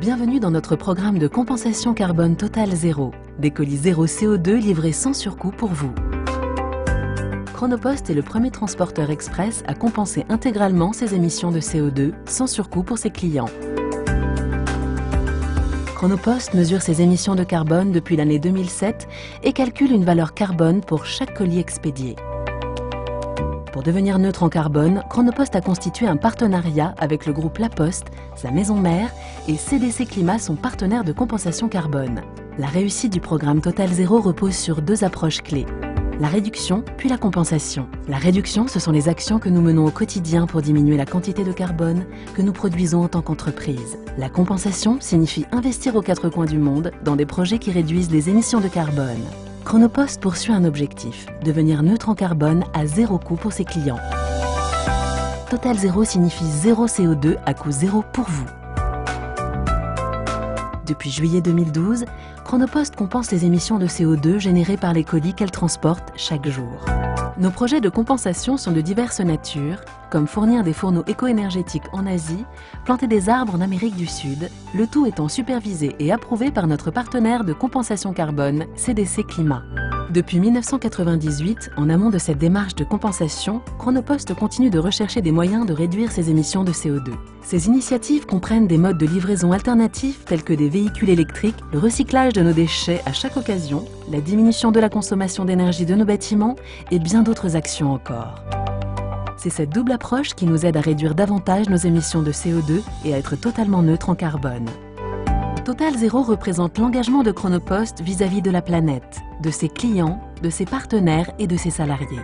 Bienvenue dans notre programme de compensation carbone Total Zéro. Des colis zéro CO2 livrés sans surcoût pour vous. Chronopost est le premier transporteur express à compenser intégralement ses émissions de CO2 sans surcoût pour ses clients. Chronopost mesure ses émissions de carbone depuis l'année 2007 et calcule une valeur carbone pour chaque colis expédié. Pour devenir neutre en carbone, Chronopost a constitué un partenariat avec le groupe La Poste, sa maison mère, et CDC Climat, son partenaire de compensation carbone. La réussite du programme Total Zéro repose sur deux approches clés. La réduction, puis la compensation. La réduction, ce sont les actions que nous menons au quotidien pour diminuer la quantité de carbone que nous produisons en tant qu'entreprise. La compensation signifie investir aux quatre coins du monde dans des projets qui réduisent les émissions de carbone. Chronopost poursuit un objectif, devenir neutre en carbone à zéro coût pour ses clients. Total Zéro signifie zéro CO2 à coût zéro pour vous. Depuis juillet 2012, Chronopost compense les émissions de CO2 générées par les colis qu'elle transporte chaque jour. Nos projets de compensation sont de diverses natures, comme fournir des fourneaux éco-énergétiques en Asie, planter des arbres en Amérique du Sud, le tout étant supervisé et approuvé par notre partenaire de compensation carbone, CDC Climat. Depuis 1998, en amont de cette démarche de compensation, Chronopost continue de rechercher des moyens de réduire ses émissions de CO2. Ces initiatives comprennent des modes de livraison alternatifs tels que des véhicules électriques, le recyclage de nos déchets à chaque occasion, la diminution de la consommation d'énergie de nos bâtiments et bien d'autres actions encore. C'est cette double approche qui nous aide à réduire davantage nos émissions de CO2 et à être totalement neutre en carbone. Total Zéro représente l'engagement de Chronopost vis-à-vis de la planète, de ses clients, de ses partenaires et de ses salariés.